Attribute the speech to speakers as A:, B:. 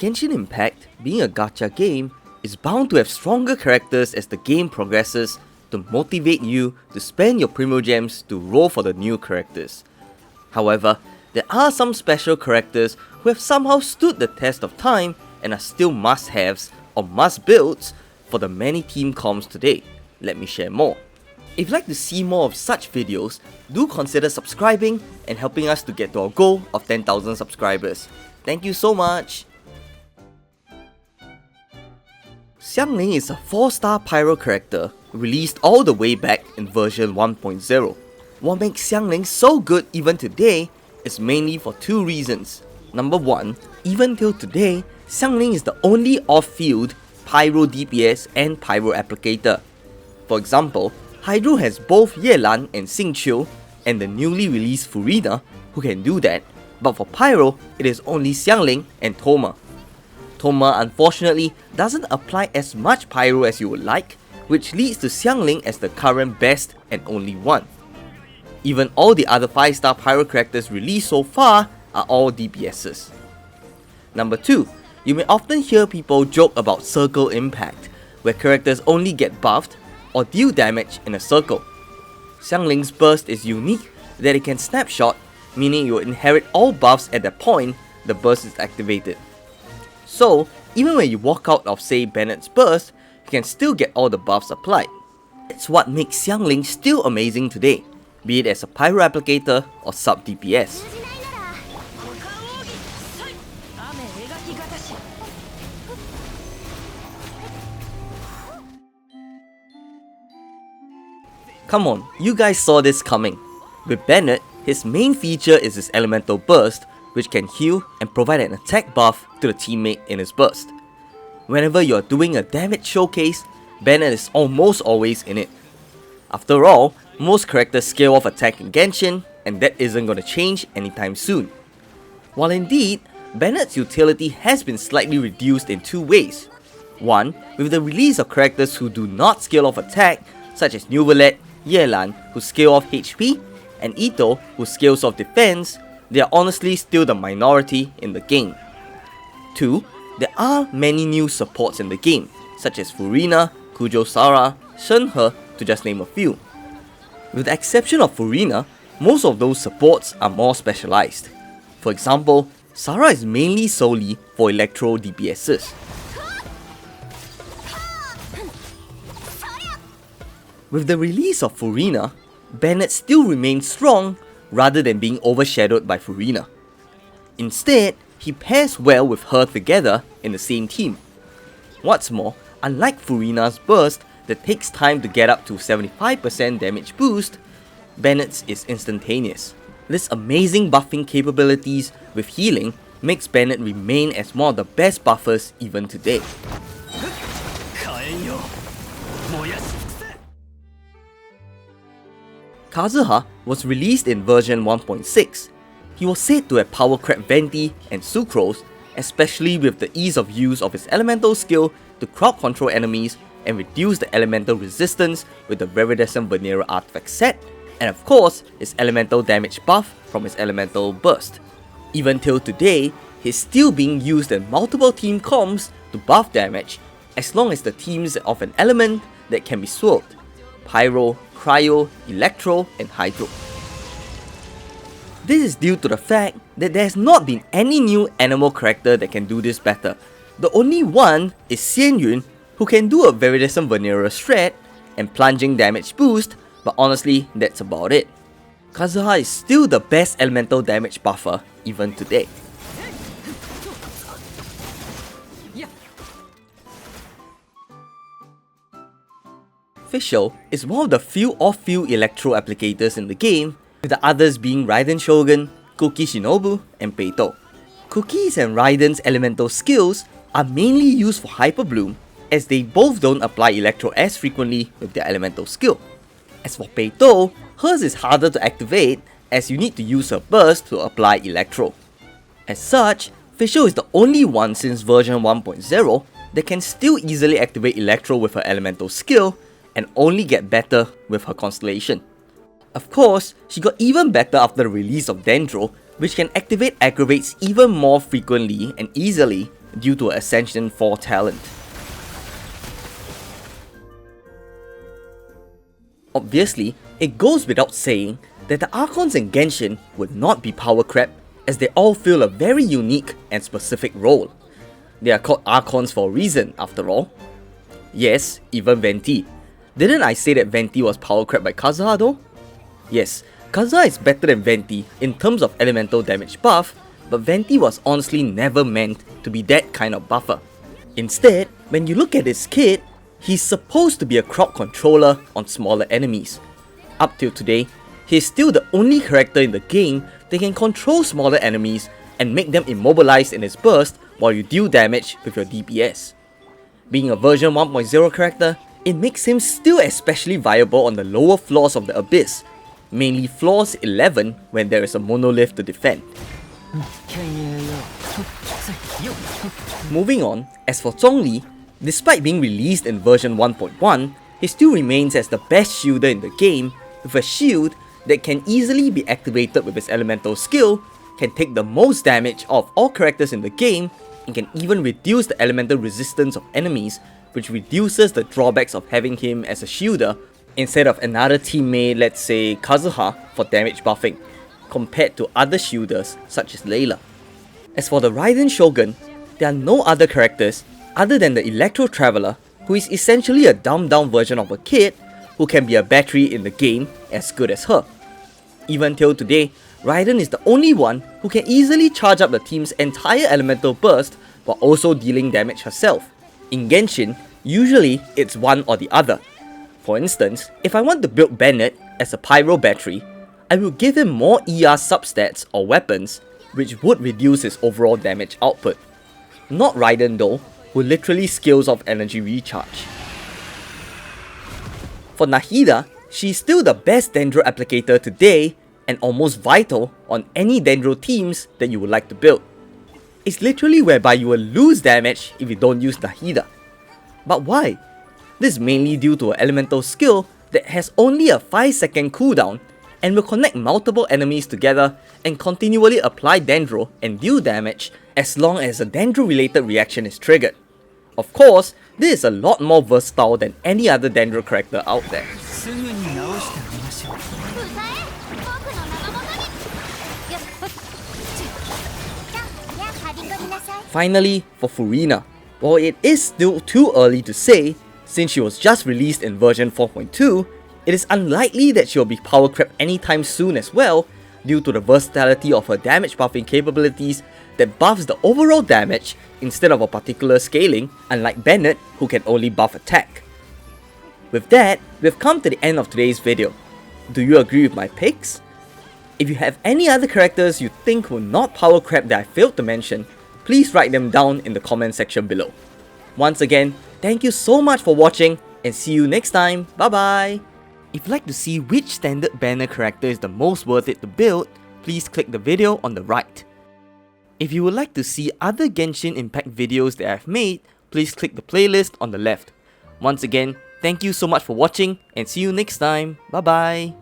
A: Genshin Impact, being a gacha game, is bound to have stronger characters as the game progresses to motivate you to spend your Primogems to roll for the new characters. However, there are some special characters who have somehow stood the test of time and are still must-haves or must-builds for the many team comps today. Let me share more. If you'd like to see more of such videos, do consider subscribing and helping us to get to our goal of 10,000 subscribers. Thank you so much! Xiangling is a 4-star pyro character released all the way back in version 1.0. What makes Xiangling so good even today is mainly for two reasons. Number 1, even till today, Xiangling is the only off-field pyro DPS and pyro applicator. For example, Hydro has both Yelan and Xingqiu, and the newly released Furina who can do that, but for pyro, it is only Xiangling and Thoma. Thoma unfortunately doesn't apply as much pyro as you would like, which leads to Xiangling as the current best and only one. Even all the other 5-star pyro characters released so far are all DPSs. Number 2, you may often hear people joke about circle impact, where characters only get buffed or deal damage in a circle. Xiangling's burst is unique that it can snapshot, meaning you will inherit all buffs at the point the burst is activated. So, even when you walk out of say Bennett's burst, you can still get all the buffs applied. That's what makes Xiangling still amazing today, be it as a pyro applicator or sub DPS. Come on, you guys saw this coming. With Bennett, his main feature is his elemental burst, which can heal and provide an attack buff to the teammate in his burst. Whenever you're doing a damage showcase, Bennett is almost always in it. After all, most characters scale off attack in Genshin, and that isn't gonna change anytime soon. While indeed, Bennett's utility has been slightly reduced in two ways. One, with the release of characters who do not scale off attack, such as Nuvalet, Yelan, who scale off HP, and Ito, who scales off defense, they are honestly still the minority in the game. 2. There are many new supports in the game, such as Furina, Kujo Sara, Shenhe, to just name a few. With the exception of Furina, most of those supports are more specialized. For example, Sara is mainly solely for Electro DPSs. With the release of Furina, Bennett still remains strong rather than being overshadowed by Furina. Instead, he pairs well with her together in the same team. What's more, unlike Furina's burst that takes time to get up to 75% damage boost, Bennett's is instantaneous. This amazing buffing capabilities with healing makes Bennett remain as one of the best buffers even today. Kazuha was released in version 1.6. He was said to have POWERCREPT Venti and Sucrose, especially with the ease of use of his elemental skill to crowd control enemies and reduce the elemental resistance with the Viridescent Vanera artifact set, and of course his elemental damage buff from his elemental burst. Even till today, he's still being used in multiple team comps to buff damage, as long as the teams of an element that can be swirled: Pyro, Cryo, Electro, and Hydro. This is due to the fact that there has not been any new animal character that can do this better. The only one is Xianyun, who can do a Viridescent Vanera strat and plunging damage boost, but honestly, that's about it. Kazuha is still the best elemental damage buffer even today. Fischl is one of the few off-field Electro applicators in the game, with the others being Raiden Shogun, Kuki Shinobu, and Peito. Kuki's and Raiden's elemental skills are mainly used for Hyper Bloom, as they both don't apply Electro as frequently with their elemental skill. As for Peito, hers is harder to activate as you need to use her burst to apply Electro. As such, Fischl is the only one since version 1.0 that can still easily activate Electro with her elemental skill and only get better with her constellation. Of course, she got even better after the release of Dendro, which can activate aggravates even more frequently and easily due to Ascension 4 talent. Obviously, it goes without saying that the Archons in Genshin would not be POWERCREPT, as they all fill a very unique and specific role. They are called Archons for a reason, after all. Yes, even Venti. Didn't I say that Venti was POWERCREPT by Kazuha though? Yes, Kazuha is better than Venti in terms of elemental damage buff, but Venti was honestly never meant to be that kind of buffer. Instead, when you look at his kit, he's supposed to be a crowd controller on smaller enemies. Up till today, he's still the only character in the game that can control smaller enemies and make them immobilized in his burst while you deal damage with your DPS. Being a version 1.0 character, it makes him still especially viable on the lower floors of the Abyss, mainly floors 11 when there is a monolith to defend. Moving on, as for Zhongli, despite being released in version 1.1, he still remains as the best shielder in the game, with a shield that can easily be activated with his elemental skill, can take the most damage of all characters in the game, and can even reduce the elemental resistance of enemies, which reduces the drawbacks of having him as a shielder instead of another teammate, let's say Kazuha, for damage buffing, compared to other shielders such as Layla. As for the Raiden Shogun, there are no other characters other than the Electro Traveler, who is essentially a dumbed down version of a kid who can be a battery in the game as good as her. Even till today, Raiden is the only one who can easily charge up the team's entire elemental burst while also dealing damage herself. In Genshin, usually it's one or the other. For instance, if I want to build Bennett as a pyro battery, I will give him more ER substats or weapons, which would reduce his overall damage output. Not Raiden though, who literally scales off energy recharge. For Nahida, she's still the best Dendro applicator today and almost vital on any Dendro teams that you would like to build. It's literally whereby you will lose damage if you don't use Nahida. But why? This is mainly due to an elemental skill that has only a 5-second cooldown and will connect multiple enemies together and continually apply Dendro and deal damage as long as a Dendro related reaction is triggered. Of course, this is a lot more versatile than any other Dendro character out there. Finally, for Furina, while it is still too early to say, since she was just released in version 4.2, it is unlikely that she will be POWERCREPT anytime soon as well, due to the versatility of her damage buffing capabilities that buffs the overall damage instead of a particular scaling, unlike Bennett who can only buff attack. With that, we've come to the end of today's video. Do you agree with my picks? If you have any other characters you think were not POWERCREPT that I failed to mention, please write them down in the comment section below. Once again, thank you so much for watching and see you next time. Bye bye! If you'd like to see which standard banner character is the most worth it to build, please click the video on the right. If you would like to see other Genshin Impact videos that I've made, please click the playlist on the left. Once again, thank you so much for watching and see you next time. Bye bye!